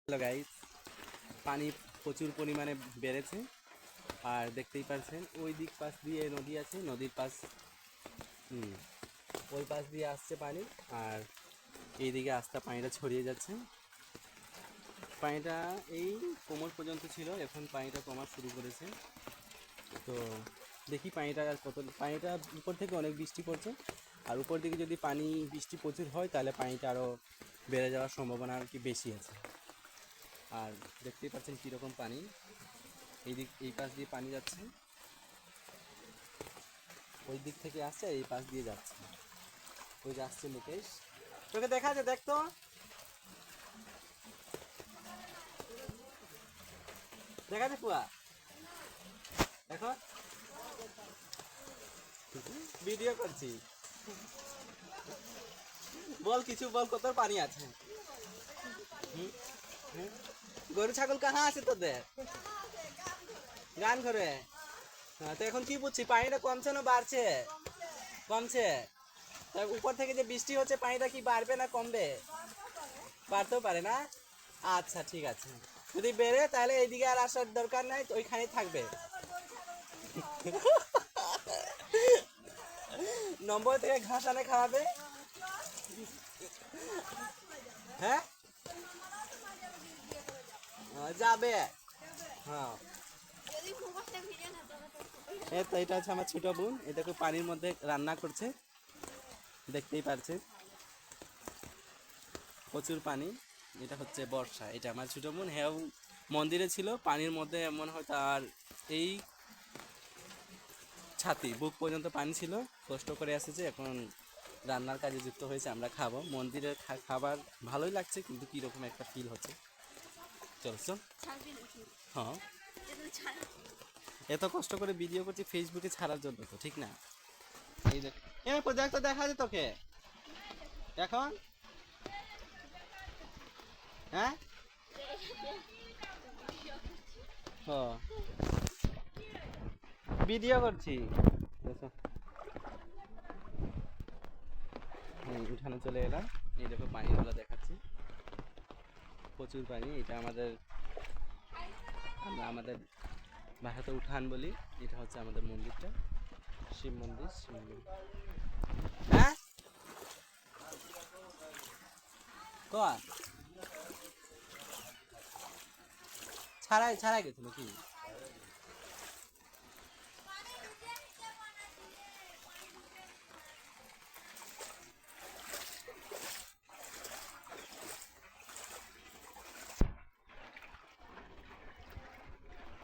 Hello guys, পানি প্রচুর পরিমাণে বেড়েছে। আর দেখতেই পাচ্ছেন ওই দিক পাশ দিয়ে নদী আছে, নদীর পাশ হুম, ওই পাশ দিয়ে আসছে পানি। আর এইদিকে আস্তে পানিটা ছড়িয়ে যাচ্ছে। পানিটা এই কোমর পর্যন্ত ছিল, এখন পানিটা কমা শুরু করেছে। তো দেখি পানিটা আর কত, পানিটা উপর থেকে অনেক বৃষ্টি পড়ছে। আর উপর দিকে যদি পানি বৃষ্টি প্রচুর হয় তাহলে পানিটা আরও বেড়ে যাওয়ার সম্ভাবনা আর কি বেশি আছে। আর দেখতেই পাচ্ছেন কীরকম পানি, এই পাশ দিয়ে পানি যাচ্ছে, ওই দিক থেকে আসছে, এই পাশ দিয়ে যাচ্ছে। ওই যে আসছে মুকেশ, তোকে দেখা আছে, দেখতো দেখা আছে পুয়া এখন ভিডিও করছি। বল কিছু বল, কত পানি আছে। হুম, হুম। গরু ছাগল কাহা আছে তোদের? গান ঘরে। হ্যাঁ, তো এখন কি বুঝছি, পানিটা কমছে না বাড়ছে? কমছে। তা উপর থেকে যে বৃষ্টি হচ্ছে পানিটা কি বাড়বে না কমবে? বাড়তেও পারে না। আচ্ছা ঠিক আছে, যদি বেড়ে তাহলে এইদিকে আর আসার দরকার নাই, ওইখানেই থাকবে। নম্বর থেকে ঘাস আনে খাওয়াবে। হ্যাঁ, যাবে। হ্যাঁ, এই তো এটা হচ্ছে আমার ছোট বোন, এটাকে পানির মধ্যে রান্না করছে, দেখতেই পারছে প্রচুর পানি। এটা হচ্ছে বর্ষা, এটা আমার ছোট বোন। হ্যাঁ, মন্দিরে ছিল, পানির মধ্যে এমন হয় তার এই ছাতি বুক পর্যন্ত পানি ছিল, কষ্ট করে এসেছে, এখন রান্নার কাজে যুক্ত হয়েছে, আমরা খাবো। মন্দিরের খাবার ভালোই লাগছে, কিন্তু কীরকম একটা ফিল হচ্ছে। চলছো, হ্যাঁ, এত কষ্ট করে ভিডিও করছি ফেসবুকে ছাড়ার জন্য, তো ঠিক না? এই দেখ, দেখ তো, দেখা যায় তোকে এখন। হ্যাঁ, ও ভিডিও করছি। দেখো, উঠানে চলে এলাম, এই দেখো পানিগুলো দেখাচ্ছি, প্রচুর পানি। এটা আমরা আমাদের ভাষাতে উঠান বলি। এটা হচ্ছে আমাদের মন্দিরটা, শিব মন্দির, শিব মন্দির। হ্যাঁ, কয়া ছাড়াই ছাড়াই গেছিল কি?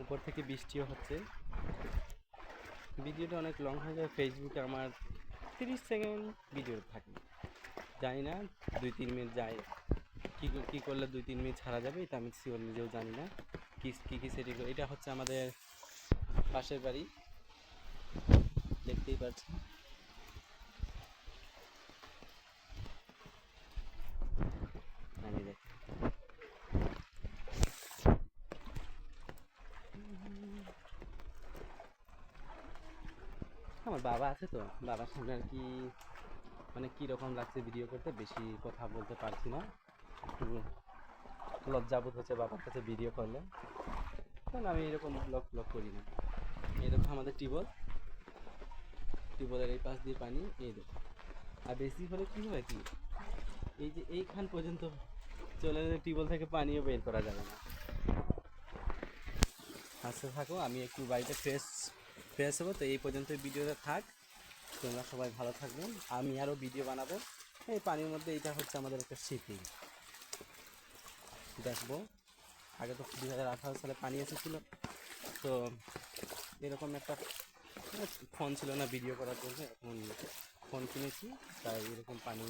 উপর থেকে বৃষ্টিও হচ্ছে। ভিডিওটা অনেক লং হয়ে যায়, ফেসবুকে আমার 30 সেকেন্ড ভিডিও থাকে, জানি না 2-3 মিনিট যায়। কী করলে 2-3 মিনিট ছাড়া যাবে এটা আমি শিওর নিজেও জানি না। কী সেটিং করে। এটা হচ্ছে আমাদের পাশের বাড়ি, দেখতেই পাচ্ছি। আমি দেখ, আমার বাবা আছে, তো বাবার সামনে আর কি মানে কীরকম লাগছে ভিডিও করতে, বেশি কথা বলতে পারছি না, একটু লজ্জাবোধ হচ্ছে বাবার কাছে ভিডিও করলে, কারণ আমি এরকম ব্লগ ব্লগ করি না। এই দেখো আমাদের টিউবওয়েলের এই পাশ দিয়ে পানি, এই দেখো। আর বেশি হলে কী হয় কি, এই যে এইখান পর্যন্ত চলে গেলে টিউবওয়েল থেকে পানিও বের করা যাবে না। আসতে থাকো, আমি একটু বাড়িতে ফ্রেশ ফ্রেশ হবো। তো এই পর্যন্ত ভিডিওটা থাক, তোমরা সবাই ভালো থাকবেন, আমি আরও ভিডিও বানাবো এই পানির মধ্যে। এইটা হচ্ছে আমাদের একটা স্মৃতি, দেখবো। আগে তো 2018 সালে পানি এসেছিলো, তো এরকম একটা ফোন ছিল না ভিডিও করার জন্য, এখন ফোন কিনেছি, তাই এরকম পানি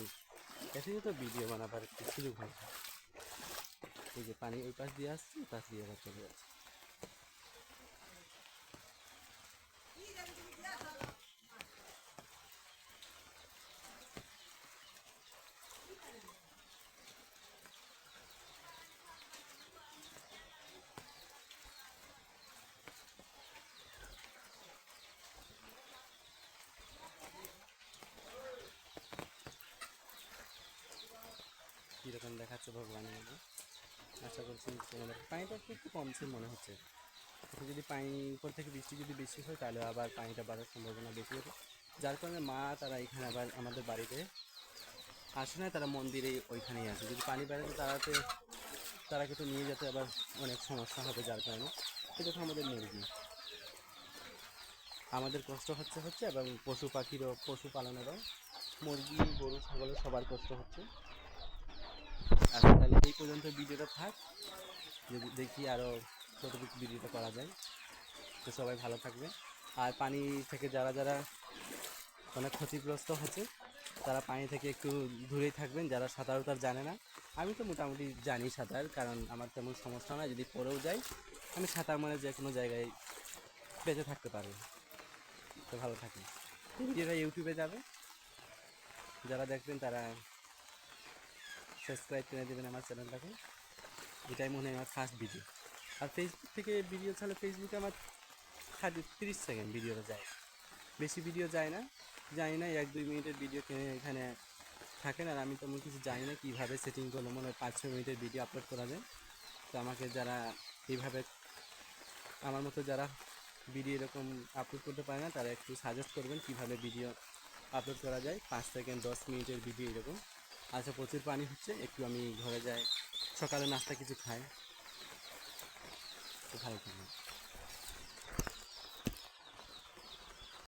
এসেছে, তো ভিডিও বানাবার একটু সুযোগ হয়েছে। এই যে পানি ওই পাশ দিয়ে আসছে, পাশ দিয়ে আবার চলে যাচ্ছে। কীরকম দেখাচ্ছে ভগবানের মধ্যে। আশা করছি তোমাদের পানিটা একটু কমছে মনে হচ্ছে। এখন যদি পানি উপর থেকে বৃষ্টি যদি বেশি হয় তাহলে আবার পানিটা বাড়ার সম্ভাবনা বেশি হবে, যার কারণে মা তারা এখানে আবার আমাদের বাড়িতে আসে না, তারা মন্দিরে ওইখানেই আসে। যদি পানি বাড়ে তো তারা কিন্তু নিয়ে যেতে আবার অনেক সমস্যা হবে, যার কারণে এটা তো আমাদের মুরগি, আমাদের কষ্ট হচ্ছে এবং পশু পাখিরও, পশুপালনেরও, মুরগি গরু ছাগলের সবার কষ্ট হচ্ছে। আচ্ছা তাহলে এই পর্যন্ত ভিডিওটা থাক, যদি দেখি আরও কতটুকু ভিডিওটা করা যায়। তো সবাই ভালো থাকবে। আর পানি থেকে যারা যারা অনেক ক্ষতিগ্রস্ত হচ্ছে তারা পানি থেকে একটু দূরেই থাকবেন, যারা সাঁতার টার জানে না। আমি তো মোটামুটি জানি সাঁতার, কারণ আমার তেমন সমস্যা নয়, যদি পড়েও যাই আমি সাঁতার মানে যে কোনো জায়গায় বেঁচে থাকতে পারবো। তো ভালো থাকবেন। ভিডিওটা ইউটিউবে যাবে, যারা দেখবেন তারা সাবস্ক্রাইব করে দেবেন আমার চ্যানেলটাকে। এটাই মনে হয় আমার ফার্স্ট ভিডিও। আর ফেসবুক থেকে ভিডিও ছাড়লে ফেসবুকে আমার 30 সেকেন্ড ভিডিওটা যায়, বেশি ভিডিও যায় না। জানি না 1-2 মিনিটের ভিডিও এখানে থাকেন, আর আমি তেমন কিছু জানি না কীভাবে সেটিং করলে মনে হয় 5-6 মিনিটের ভিডিও আপলোড করা যায়। তো আমাকে যারা এইভাবে আমার মতো যারা ভিডিও এরকম আপলোড করতে পারে না তারা একটু সাজেস্ট করবেন কীভাবে ভিডিও আপলোড করা যায়, 5 সেকেন্ড 10 মিনিটের ভিডিও এরকম। আচ্ছা প্রচুর পানি হচ্ছে, একটু আমি ঘরে যাই, সকালে নাস্তা কিছু খাই। তো ভালো থাকবেন।